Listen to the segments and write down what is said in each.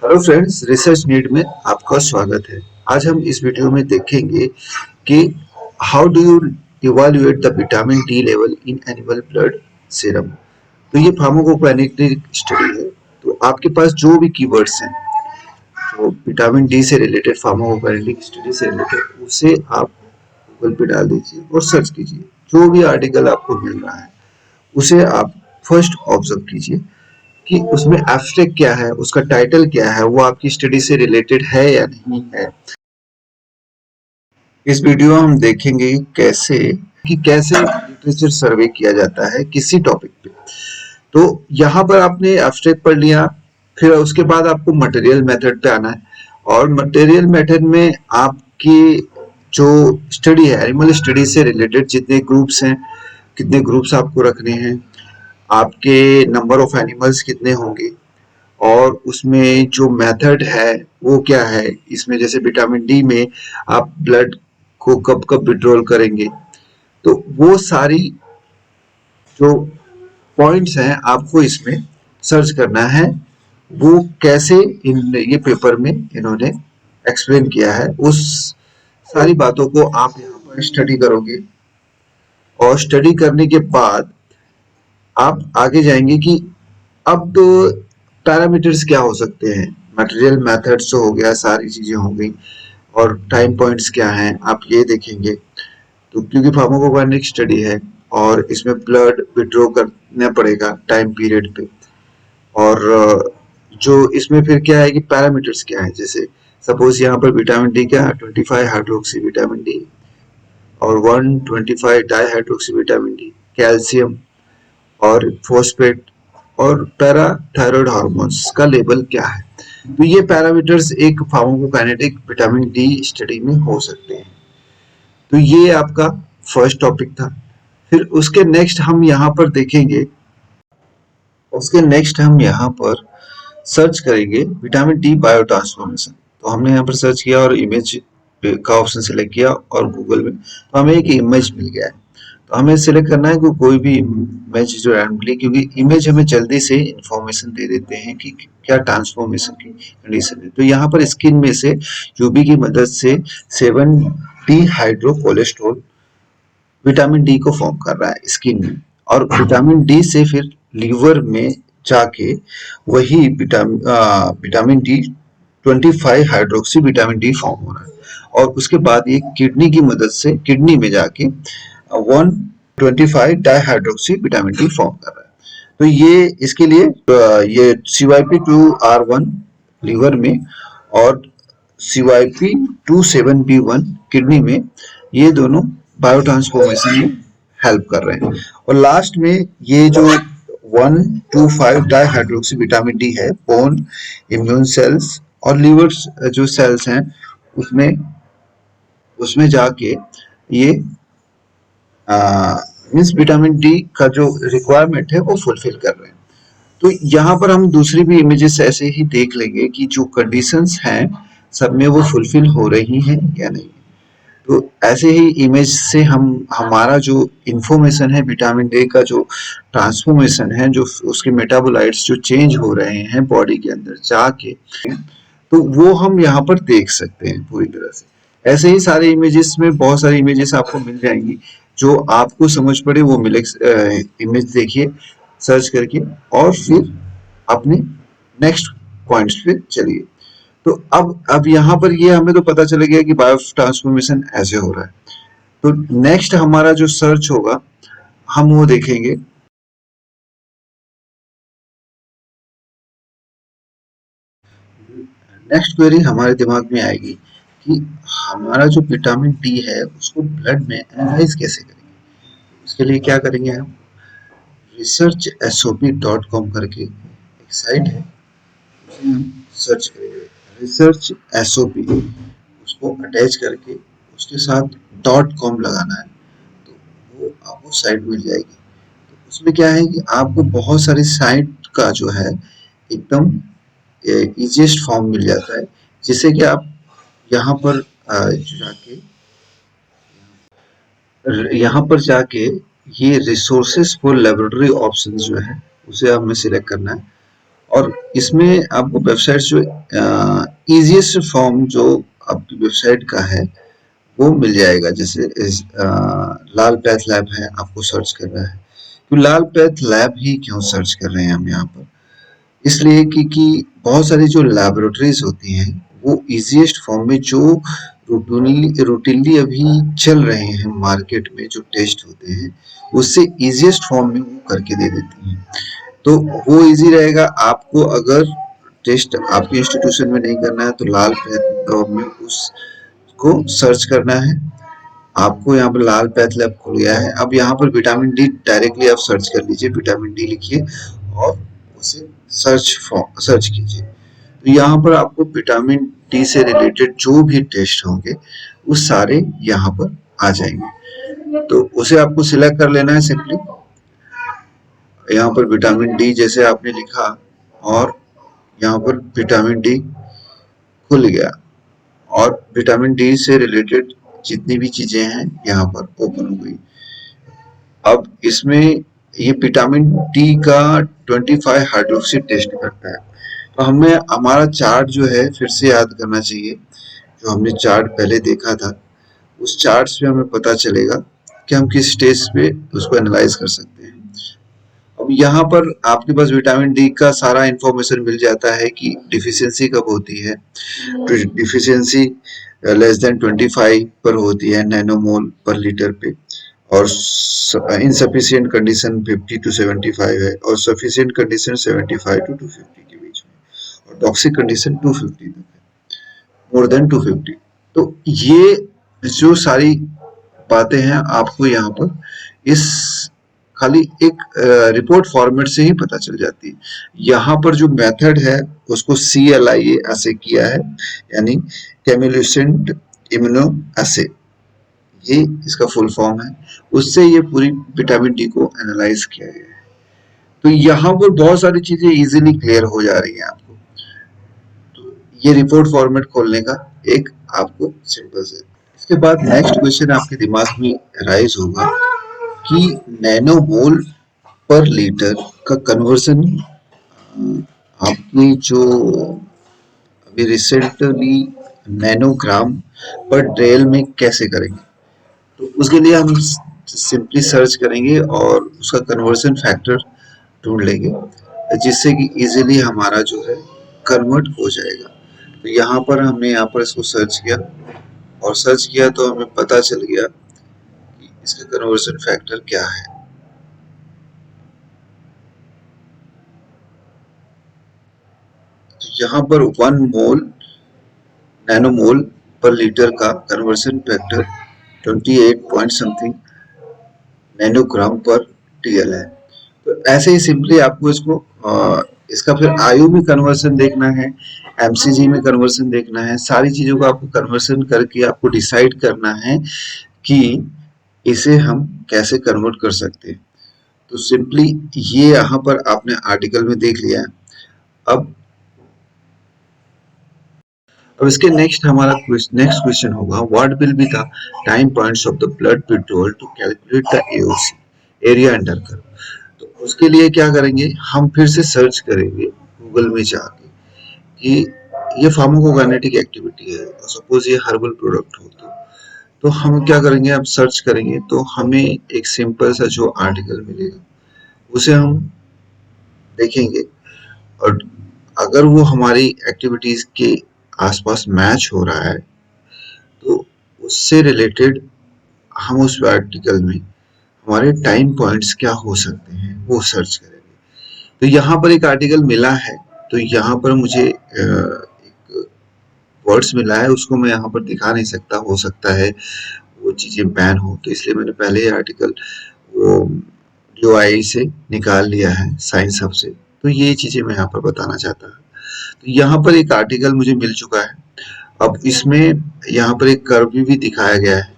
Hello friends, research need में आपका स्वागत है। आज हम इस वीडियो में देखेंगे कि how do you evaluate the vitamin D level in animal blood serum. तो ये फार्माकोकाइनेटिक स्टडी है। तो आपके पास जो भी कीवर्ड्स हैं जो विटामिन डी से रिलेटेड, फार्माकोकाइनेटिक स्टडी से रिलेटेड, उसे आप गूगल पे डाल दीजिए और सर्च कीजिए। जो भी आर्टिकल आपको मिल रहा है उसे आप फर्स्ट ऑब्जर्व कीजिए कि उसमें एब्स्ट्रैक्ट क्या है, उसका टाइटल क्या है, वो आपकी स्टडी से रिलेटेड है या नहीं है। इस वीडियो में हम देखेंगे कैसे लिटरेचर सर्वे किया जाता है किसी टॉपिक पे। तो यहाँ पर आपने एब्स्ट्रैक्ट पढ़ लिया, फिर उसके बाद आपको मटेरियल मेथड पे आना है। और मटेरियल मेथड में आपकी जो स्टडी है, एनिमल स्टडी से रिलेटेड जितने ग्रुप्स हैं, कितने ग्रुप्स आपको रखने हैं, आपके नंबर ऑफ एनिमल्स कितने होंगे, और उसमें जो मेथड है वो क्या है। इसमें जैसे विटामिन डी में आप ब्लड को कब कब विड्रॉल करेंगे, तो वो सारी जो पॉइंट्स हैं आपको इसमें सर्च करना है। वो कैसे इन ये पेपर में इन्होंने एक्सप्लेन किया है, उस सारी बातों को आप यहाँ पर स्टडी करोगे। और स्टडी करने के बाद आप आगे जाएंगे कि अब पैरामीटर्स क्या हो सकते हैं। मटेरियल मेथड्स तो हो गया, सारी चीजें हो गई, और टाइम पॉइंट्स क्या हैं आप ये देखेंगे। तो क्योंकि फार्माकोकाइनेटिक स्टडी है और इसमें ब्लड विड्रॉ करना पड़ेगा टाइम पीरियड पे। और जो इसमें फिर क्या है कि पैरामीटर्स क्या है, जैसे सपोज यहाँ पर विटामिन डी क्या है, 25 हाइड्रोक्सी विटामिन डी और 125 di hydroxy vitamin D, calcium और फोस्फेट और पैराथायरॉयड हार्मोन्स का लेवल क्या है। तो ये पैरामीटर्स एक फार्माकोकाइनेटिक विटामिन डी स्टडी में हो सकते हैं। तो ये आपका फर्स्ट टॉपिक था। फिर उसके नेक्स्ट हम यहाँ पर सर्च करेंगे विटामिन डी बायोट्रांसफॉर्मेशन। तो हमने यहाँ पर सर्च किया और इमेज का ऑप्शन सिलेक्ट किया और गूगल में तो हमें एक इमेज मिल गया है। तो हमें सिलेक्ट करना है कि कोई भी इमेज जो रैंडमली, क्योंकि इमेज हमें जल्दी से इंफॉर्मेशन दे देते हैं कि क्या ट्रांसफॉर्मेशन की कंडीशन है। तो यहाँ पर स्किन में से यूवी की मदद से 7 D hydro cholesterol vitamin D को फॉर्म कर रहा है स्किन में, और विटामिन डी से फिर लीवर में जाके वही vitamin D 25 hydroxy vitamin D form हो रहा है। और उसके बाद ये किडनी की मदद से किडनी में जाके 125 डाईहाइड्रोक्सी विटामिन डी फॉर्म कर रहा है। तो ये इसके लिए ये CYP2R1 लीवर में और CYP27B1 किडनी में, ये दोनों बायोट्रांसफॉर्मेशन में हेल्प कर रहे हैं। और लास्ट में ये जो 125 डाईहाइड्रोक्सी विटामिन डी है, बोन, इम्यून सेल्स और लीवर जो सेल्स हैं उसमें उसमें जाके ये मीन्स विटामिन डी का जो रिक्वायरमेंट है वो फुलफिल कर रहे हैं। तो यहाँ पर हम दूसरी भी इमेजेस ऐसे ही देख लेंगे कि जो कंडीशंस हैं सब में वो फुलफिल हो रही हैं या नहीं। तो ऐसे ही इमेज से हम हमारा जो इंफॉर्मेशन है, विटामिन डी का जो ट्रांसफॉर्मेशन है, जो उसके मेटाबोलाइट्स जो चेंज हो रहे हैं बॉडी के अंदर जाके, तो वो हम यहाँ पर देख सकते हैं पूरी तरह से। ऐसे ही सारे इमेजेस में बहुत सारी इमेजेस आपको मिल जाएंगी, जो आपको समझ पड़े वो मिले इमेज देखिए सर्च करके, और फिर अपने नेक्स्ट पॉइंट्स पे चलिए। तो अब यहाँ पर ये हमें तो पता चल गया कि बायो ट्रांसफॉर्मेशन ऐसे हो रहा है। तो नेक्स्ट हमारा जो सर्च होगा हम वो देखेंगे। नेक्स्ट क्वेरी हमारे दिमाग में आएगी कि हमारा जो विटामिन डी है उसको ब्लड में एनालाइज कैसे करेंगे। उसके लिए क्या करेंगे, हम researchsop.com करके एक साइट है, उसे हम सर्च करेंगे रिसर्च एसओपी, उसको अटैच करके उसके साथ .com लगाना है, तो वो आपको साइट मिल जाएगी। तो उसमें क्या है कि आपको बहुत सारी साइट का जो है एकदम इजीएस्ट फॉर्म मिल जाता है, जिससे कि आप यहाँ पर जाके ये रिसोर्सेज फॉर लेबोरेटरी ऑप्शन जो है उसे हमें सिलेक्ट करना है। और इसमें आपको वेबसाइट जो इजीएस्ट फॉर्म जो आपकी वेबसाइट का है वो मिल जाएगा। जैसे लाल पैथ लैब है, आपको सर्च करना है। तो लाल पैथ लैब ही क्यों सर्च कर रहे हैं हम यहाँ पर, इसलिए कि बहुत सारी जो लैबोरेटरीज होती हैं वो इजीएस्ट फॉर्म में जो रूटीनली अभी चल रहे हैं मार्केट में, जो टेस्ट होते हैं उससे इजीएस्ट फॉर्म में वो करके दे देती हैं। तो वो इजी रहेगा। आपको अगर टेस्ट आपके इंस्टीट्यूशन में नहीं करना है तो लाल पैथ में उसको सर्च करना है। आपको यहाँ पर लाल पैथ लैब खुल गया है। अब यहाँ पर विटामिन डी डायरेक्टली आप सर्च कर लीजिए, विटामिन डी लिखिए और उसे सर्च कीजिए। तो यहाँ पर आपको विटामिन डी से रिलेटेड जो भी टेस्ट होंगे वो सारे यहाँ पर आ जाएंगे। तो उसे आपको सिलेक्ट कर लेना है सिंपली। यहाँ पर विटामिन डी जैसे आपने लिखा और यहाँ पर विटामिन डी खुल गया और विटामिन डी से रिलेटेड जितनी भी चीजें हैं यहाँ पर ओपन हो गई। अब इसमें ये विटामिन डी का 25 हाइड्रोक्सी टेस्ट करता है। तो हमें हमारा चार्ट जो है फिर से याद करना चाहिए, जो हमने चार्ट पहले देखा था उस चार्ट से हमें पता चलेगा कि हम किस स्टेज पे उसको एनालाइज कर सकते हैं। अब यहाँ पर आपके पास विटामिन डी का सारा इंफॉर्मेशन मिल जाता है कि डिफिशियंसी कब होती है। डिफिशियंसी लेस देन 25 पर होती है नैनोमोल पर लीटर पे, और इनसफिशिएंट कंडीशन 50 टू 75 है और सफिशिएंट कंडीशन 75 टू 250 के बीच में, और टॉक्सिक कंडीशन 250 तक है, मोर देन 250। तो ये जो सारी बातें हैं आपको यहाँ पर इस खाली एक रिपोर्ट फॉर्मेट से ही पता चल जाती है। यहाँ पर जो मेथड है उसको CLIA ऐसे किया है, यानी केमिल्यूसेंट इम्यूनो एसे, ये इसका फुल फॉर्म है। उससे ये पूरी विटामिन डी को एनालाइज किया गया है। तो यहाँ पर बहुत सारी चीजें इजीली क्लियर हो जा रही हैं आपको। तो ये रिपोर्ट फॉर्मेट खोलने का एक आपको सिंपल से। इसके बाद नेक्स्ट क्वेश्चन आपके दिमाग में राइज होगा कि नैनोमोल पर लीटर का कन्वर्जन आपकी जो अभी रिसेंटली नैनोग्राम पर डेल में कैसे करेंगे। तो उसके लिए हम सिंपली सर्च करेंगे और उसका कन्वर्जन फैक्टर ढूंढ लेंगे, जिससे कि इजीली हमारा जो है कन्वर्ट हो जाएगा। तो यहाँ पर हमने यहाँ पर इसको सर्च किया और सर्च किया तो हमें पता चल गया कि इसका कन्वर्जन फैक्टर क्या है। तो यहाँ पर 1 मोल नैनोमोल पर लीटर का conversion factor 28 point something nanogram पर टीएल है। तो ऐसे ही सिंपली आपको इसको इसका फिर आयु में कन्वर्सन देखना है, एमसीजी में कन्वर्सन देखना है, सारी चीजों को आपको कन्वर्सन करके आपको डिसाइड करना है कि इसे हम कैसे कन्वर्ट कर सकते हैं। तो सिंपली ये यहाँ पर आपने आर्टिकल में देख लिया है। अब इसके नेक्स्ट हमारा नेक्स्ट क्वेश्चन होगा, what will be the time points of the blood withdrawal to calculate the AOC, area under curve. तो उसके लिए क्या करेंगे, हम फिर से सर्च करेंगे गूगल में जाके कि ये फार्माकोकाइनेटिक एक्टिविटी है, सपोज ये हर्बल प्रोडक्ट हो तो हम क्या करेंगे, अब सर्च करेंगे तो हमें एक सिंपल सा जो आर्टिकल मिलेगा उसे हम देखेंगे, और अगर वो हमारी एक्टिविटीज के आसपास मैच हो रहा है तो उससे रिलेटेड हम उस आर्टिकल में हमारे टाइम पॉइंट्स क्या हो सकते हैं वो सर्च करेंगे। तो यहाँ पर एक आर्टिकल मिला है, तो यहाँ पर मुझे एक वर्ड्स मिला है, उसको मैं यहाँ पर दिखा नहीं सकता, हो सकता है वो चीजें बैन हो, तो इसलिए मैंने पहले ही आर्टिकल वो DOI से निकाल लिया है, साइंस हब से। तो ये चीजें मैं यहाँ पर बताना चाहता हूँ। तो यहाँ पर एक आर्टिकल मुझे मिल चुका है। अब इसमें यहाँ पर एक कर्व भी दिखाया गया है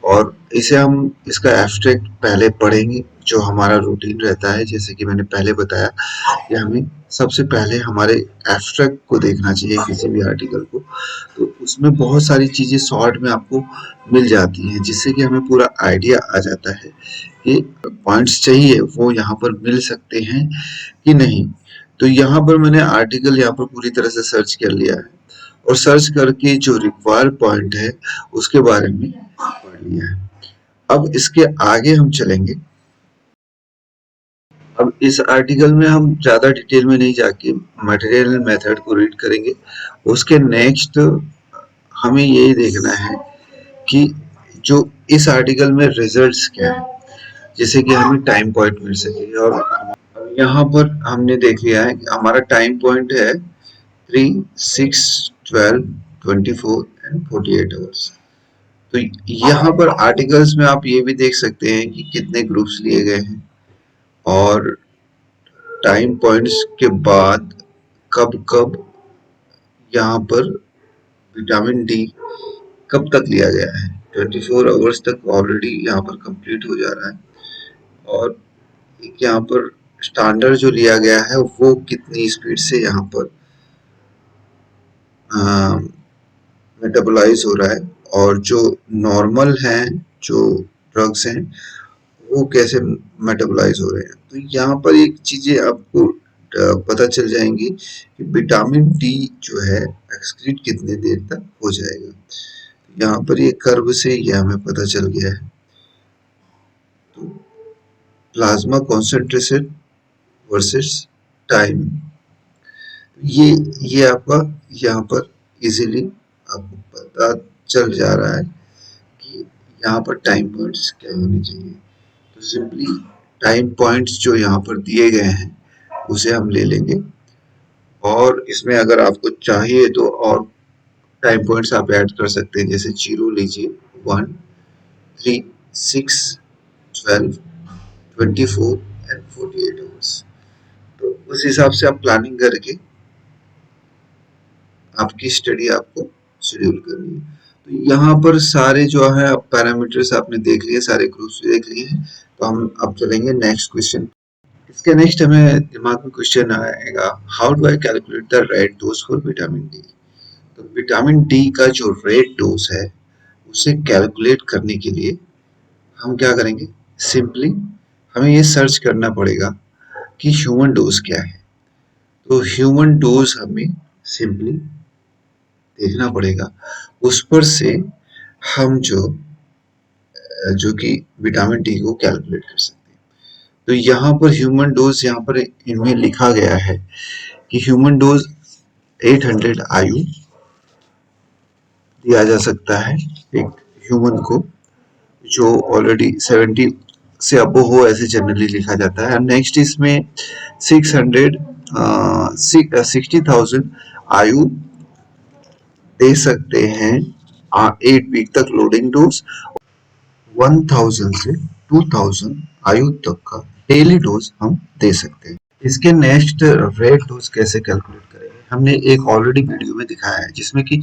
और इसे हम इसका एब्स्ट्रैक्ट पहले पढ़ेंगे, जो हमारा रूटीन रहता है। जैसे कि मैंने पहले बताया कि हमें सबसे पहले हमारे एब्स्ट्रैक्ट को देखना चाहिए किसी भी आर्टिकल को, तो उसमें बहुत सारी चीजें शॉर्ट में आपको मिल जाती हैं, जिससे कि हमें पूरा आइडिया आ जाता है कि पॉइंट्स चाहिए वो यहाँ पर मिल सकते हैं कि नहीं। तो यहाँ पर मैंने आर्टिकल यहाँ पर पूरी तरह से सर्च कर लिया है और सर्च करके जो रिक्वायर पॉइंट है उसके बारे में पढ़ लिया है। अब इसके आगे हम चलेंगे। अब इस आर्टिकल में हम ज्यादा डिटेल में नहीं जाके मटेरियल मेथड को रीड करेंगे। उसके नेक्स्ट हमें यही देखना है कि जो इस आर्टिकल में रिजल्ट्स क्या है, जैसे कि हमें टाइम पॉइंट मिल सके। और यहाँ पर हमने देख लिया है कि हमारा टाइम पॉइंट है 3, 6, 12, 24 एंड 48 आवर्स। तो यहाँ पर आर्टिकल्स में आप ये भी देख सकते हैं कि कितने ग्रुप्स लिए गए हैं और टाइम पॉइंट्स के बाद कब कब यहाँ पर विटामिन डी कब तक लिया गया है। 24 आवर्स तक ऑलरेडी यहाँ पर कंप्लीट हो जा रहा है। और एक यहाँ पर स्टैंडर्ड जो लिया गया है वो कितनी स्पीड से यहाँ पर मेटाबोलाइज हो रहा है, और जो नॉर्मल हैं जो ड्रग्स हैं वो कैसे मेटाबोलाइज हो रहे हैं। तो यहाँ पर एक चीजें आपको पता चल जाएंगी कि विटामिन डी जो है एक्सक्रीट कितने देर तक हो जाएगा। यहाँ पर ये कर्व से ये हमें पता चल गया है। तो प्लाज्मा कॉन्सेंट्रेशन वर्सेस टाइम, ये आपका यहाँ पर इजीली आपको पता चल जा रहा है कि यहाँ पर टाइम पॉइंट्स क्या होने चाहिए। तो सिंपली टाइम पॉइंट्स जो यहाँ पर दिए गए हैं उसे हम ले लेंगे, और इसमें अगर आपको चाहिए तो और टाइम पॉइंट्स आप ऐड कर सकते हैं। जैसे 0 लीजिए, 1, 3, 6, 12, 24 एंड 48 आवर्स। तो उस हिसाब से आप प्लानिंग करके आपकी स्टडी आपको शेड्यूल करनी है। तो यहाँ पर सारे जो है पैरामीटर्स आपने देख लिए, सारे ग्रुप्स देख लिए हैं। तो हम अब चलेंगे नेक्स्ट क्वेश्चन। इसके नेक्स्ट हमें दिमाग में क्वेश्चन आएगा, how do I calculate the rate dose for vitamin D. तो विटामिन डी का जो रेट डोज है उसे कैलकुलेट करने के लिए हम क्या करेंगे, सिंपली हमें ये सर्च करना पड़ेगा कि ह्यूमन डोज क्या है। तो ह्यूमन डोज हमें सिंपली देखना पड़ेगा, उस पर से हम जो कि विटामिन डी को कैलकुलेट कर सकते हैं। तो यहाँ पर ह्यूमन डोज यहाँ पर इनमें लिखा गया है कि ह्यूमन डोज 800 आयु दिया जा सकता है एक ह्यूमन को जो ऑलरेडी 70 से अबो हो, ऐसे जनरली लिखा जाता है। नेक्स्ट इसमें 60,000 आयु दे सकते हैं 8 वीक तक लोडिंग डोज, 1000 से 2000 आयु तक का डेली डोज हम दे सकते हैं। इसके नेक्स्ट रेट डोज कैसे कैलकुलेट करेंगे, हमने एक ऑलरेडी वीडियो में दिखाया है जिसमें कि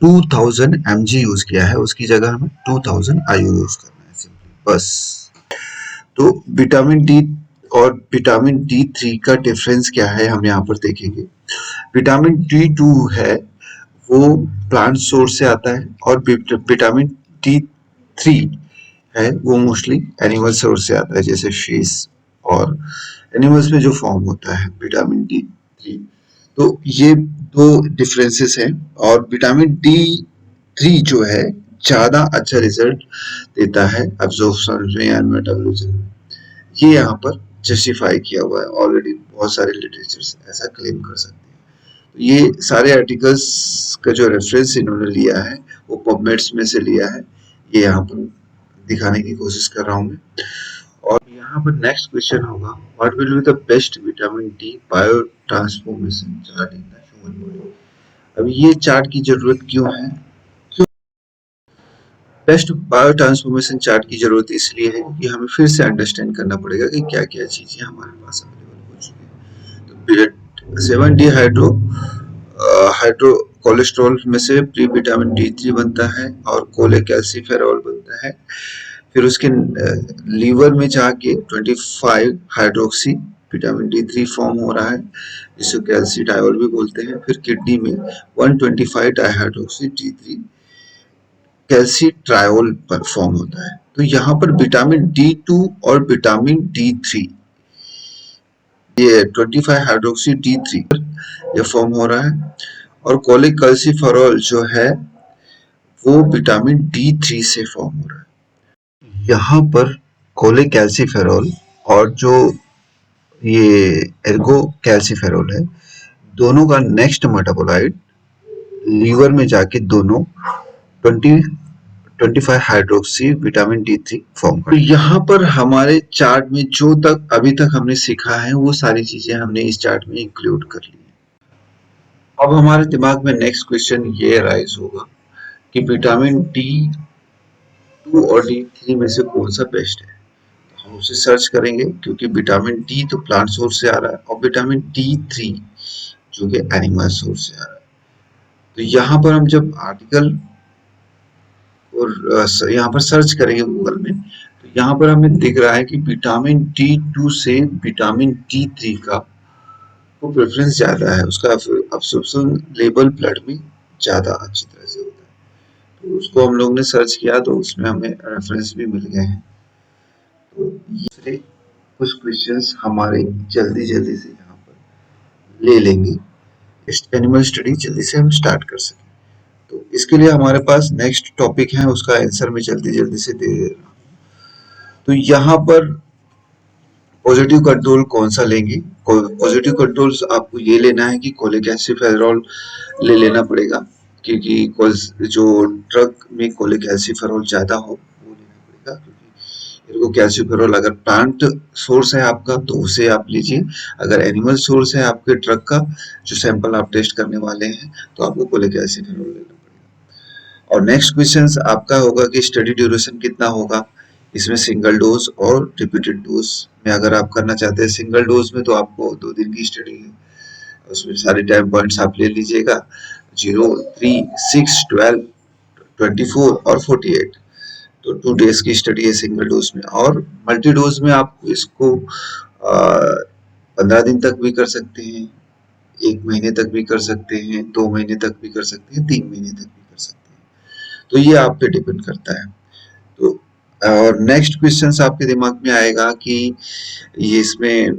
2000 mg यूज किया है, उसकी जगह हमें 2000 आयु यूज करना है सिंपली बस। तो विटामिन डी और विटामिन डी 3 का डिफरेंस क्या है हम यहाँ पर देखेंगे। विटामिन डी 2 है वो प्लांट सोर्स से आता है, और विटामिन डी 3 है वो मोस्टली एनिमल सोर्स से आता है, जैसे फिश और एनिमल्स में जो फॉर्म होता है विटामिन डी 3। तो ये दो डिफरेंसेस हैं, और विटामिन डी 3 जो है ज्यादा अच्छा रिजल्ट देता है एब्जॉर्प्शन में एंड मेटाबॉलिज्म में। ये यहाँ पर जस्टिफाई किया हुआ है, ऑलरेडी बहुत सारे लिटरेचर्स ऐसा क्लेम कर सकते हैं। तो ये सारे आर्टिकल्स का जो रेफरेंस इन्होंने लिया है वो पबमेड्स में से लिया है, ये यहाँ पर दिखाने की कोशिश कर रहा हूँ मैं। और यहाँ पर नेक्स्ट क्वेश्चन होगा, what will be the best vitamin D bio transformation chart in the human body. अब ये चार्ट की जरूरत क्यों है, बेस्ट बायो ट्रांसफॉर्मेशन चार्ट की जरूरत इसलिए है कि हमें फिर से अंडरस्टैंड करना पड़ेगा कि क्या क्या चीजें हमारे पास अवेलेबल हो चुकी है। तो 7 डी हाइड्रो कोलेस्ट्रॉल में से प्री विटामिन डी 3 बनता है और कोलेकैल्सिफेरॉल बनता है। फिर उसके लीवर में जाके 25 हाइड्रोक्सी विटामिन डी 3 फॉर्म हो रहा है, जिसे कैल्सिडायोल भी बोलते हैं। फिर किडनी में 125 डाइहाइड्रोक्सी डी 3 कैल्सिट्रायोल पर फॉर्म होता है। तो यहाँ पर विटामिन डी 2 और विटामिन डी 3 ये 25 हाइड्रोक्सी D3 ये फॉर्म हो रहा है, और कोलेकैल्सिफेरॉल जो है वो विटामिन D3 से फॉर्म हो रहा है। यहाँ पर कोलेकैल्सिफेरॉल और जो ये एर्गो कैल्सिफेरॉल है, दोनों का नेक्स्ट मेटाबोलाइट लीवर में जाके दोनों 25 हाइड्रोक्सी विटामिन D3 फॉर्म कर। तो यहाँ पर हमारे चार्ट में जो तक अभी तक हमने सीखा है वो सारी चीजें हमने इस चार्ट में इंक्लूड कर ली। अब हमारे दिमाग में नेक्स्ट क्वेश्चन ये राइज होगा कि विटामिन D2 और D3 में से कौन सा बेस्ट है। तो हम उसे सर्च करेंगे, क्योंकि विटामिन D तो प्लांट सोर्स से आ रहा है और विटामिन D3 जो कि एनिमल सोर्स से आ रहा है। तो यहाँ पर हम जब आर्टिकल और यहाँ पर सर्च करेंगे गूगल में, तो यहाँ पर हमें दिख रहा है कि विटामिन D2 से विटामिन D3 का को प्रेफरेंस ज्यादा है, उसका अब्सॉर्प्शन लेवल ब्लड में ज्यादा अच्छी तरह से होता है। तो उसको हम लोग ने सर्च किया तो उसमें हमें रेफरेंस भी मिल गए हैं। तो ये कुछ क्वेश्चंस हमारे जल्दी जल्दी से यहाँ पर ले लेंगे, इस एनिमल स्टडी जल्दी से हम स्टार्ट कर सकें। तो इसके लिए हमारे पास नेक्स्ट टॉपिक है, उसका आंसर मैं जल्दी जल्दी से दे दे रहा हूँ। तो यहाँ पर पॉजिटिव कंट्रोल कौन सा लेंगे। पॉजिटिव कंट्रोल आपको ये लेना है कि कोलेकैल्सिफेरॉल ले लेना पड़ेगा, क्योंकि जो ड्रग में कोलेकैल्सिफेरॉल ज्यादा हो वो लेना पड़ेगा। क्योंकि इनको कैल्सिफेरॉल अगर प्लांट सोर्स है आपका तो उसे आप लीजिए, अगर एनिमल सोर्स है आपके ड्रग का जो सैंपल आप टेस्ट करने वाले हैं तो आपको कोलेकैल्सिफेरॉल लेना पड़ेगा। और नेक्स्ट क्वेश्चन आपका होगा कि स्टडी ड्यूरेशन कितना होगा। इसमें सिंगल डोज और रिपीटेड डोज में अगर आप करना चाहते हैं सिंगल डोज में तो आपको 2 दिन की स्टडी है, उसमें सारे टाइम पॉइंट्स आप ले लीजिएगा 0, 3, 6, 12, 24 और 48। तो 2 डेज की स्टडी है सिंगल डोज में। और मल्टी डोज में आप इसको 15 दिन तक भी कर सकते हैं, 1 महीने तक भी कर सकते हैं, 2 महीने तक भी कर सकते हैं, 3 महीने तक भी कर सकते हैं। तो ये आप पे डिपेंड करता है। तो और नेक्स्ट क्वेश्चंस आपके दिमाग में आएगा कि ये इसमें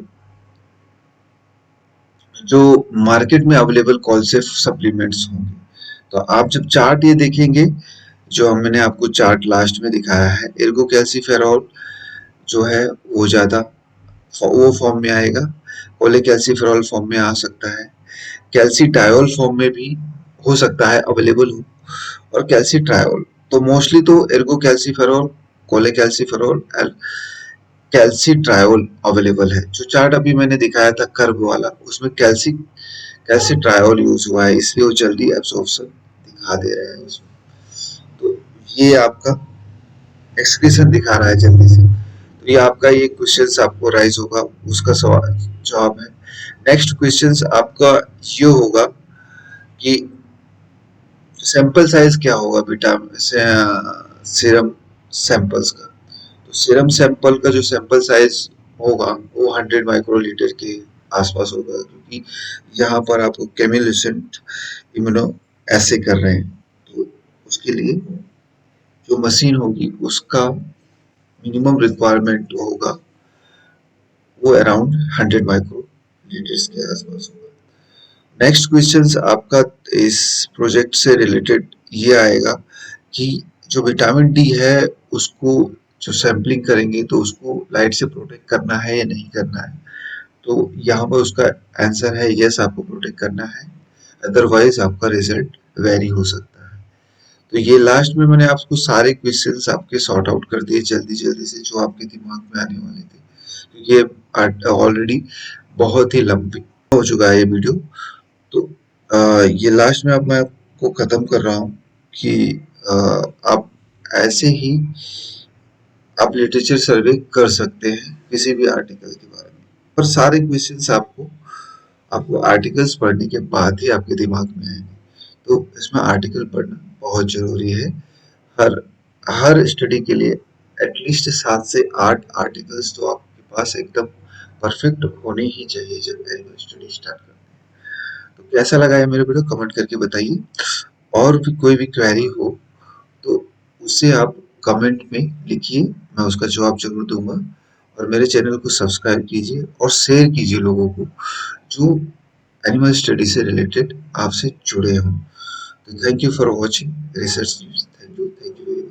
जो मार्केट में अवेलेबल कौन से सप्लीमेंट्स होंगे। तो आप जब चार्ट ये देखेंगे, जो मैंने आपको चार्ट लास्ट में दिखाया है, एर्गो कैल्सिफेरॉल जो है वो ज्यादा वो फॉर्म में आएगा, कोलेकैल्सिफेरॉल फॉर्म में आ सकता है, कैल्सिट्रायोल फॉर्म में भी हो सकता है अवेलेबल हो, और कैल्सिट्रायोल तो मोस्टली तो एर्गो कैल्सिफेरॉल, कोलेकैल्सिफेरॉल, कैल्सिट्रायोल अवेलेबल है। जो चार्ट अभी मैंने दिखाया था कर्व वाला, उसमें कैल्सिट्रायोल यूज हुआ है, इसलिए वो जल्दी एब्जॉर्प्शन दिखा दे रहा है उसमें। तो ये आपका एक्सक्रीशन दिखा रहा है जल्दी से। तो ये आपका ये क्वेश्चंस आपको राइज होगा, उसका सवाल जवाब है। नेक्स्ट क्वेश्चंस आपका ये होगा कि सैंपल साइज क्या होगा विटामिन सीरम सैंपल्स का। तो सीरम सैंपल का जो सैंपल साइज होगा वो 100 माइक्रोलीटर के आसपास होगा, क्योंकि यहाँ पर आपको केमिलुसेंट इम्यूनो ऐसे कर रहे हैं। तो उसके लिए जो मशीन होगी उसका मिनिमम रिक्वायरमेंट होगा वो अराउंड 100 माइक्रोलीटर्स के आसपास होगा। नेक्स्ट क्वेश्चन आपका इस प्रोजेक्ट से रिलेटेड ये आएगा कि जो विटामिन डी है उसको जो सैम्पलिंग करेंगे तो उसको लाइट से प्रोटेक्ट करना है या नहीं करना है। तो यहाँ पर उसका आंसर है यस, आपको प्रोटेक्ट करना है, अदरवाइज आपका रिजल्ट वेरी हो सकता है। तो ये लास्ट में मैंने आपको सारे क्वेश्चंस आपके सॉर्ट आउट कर दिए जल्दी जल्दी से जो आपके दिमाग में आने वाले थे। ये ऑलरेडी बहुत ही लंबी हो चुका है ये वीडियो। तो ये लास्ट में अब मैं आपको खत्म कर रहा हूँ कि आप ऐसे ही आप लिटरेचर सर्वे कर सकते हैं किसी भी आर्टिकल के बारे में, पर सारे क्वेश्चंस आपको आर्टिकल्स पढ़ने के बाद ही आपके दिमाग में आएंगे। तो इसमें आर्टिकल पढ़ना बहुत जरूरी है। हर स्टडी के लिए एटलीस्ट 7 से 8 आर्टिकल्स तो आपके पास एकदम परफेक्ट होने ही चाहिए जब एनिमल स्टडी स्टार्ट करते हैं। तो कैसा लगा है मेरे वीडियो कमेंट करके बताइए, और भी कोई भी क्वेरी हो तो उसे आप कमेंट में लिखिए, मैं उसका जवाब जरूर दूंगा। और मेरे चैनल को सब्सक्राइब कीजिए और शेयर कीजिए लोगों को जो एनिमल स्टडी से रिलेटेड आपसे जुड़े हों। तो thank you for watching research news. Thank you very much.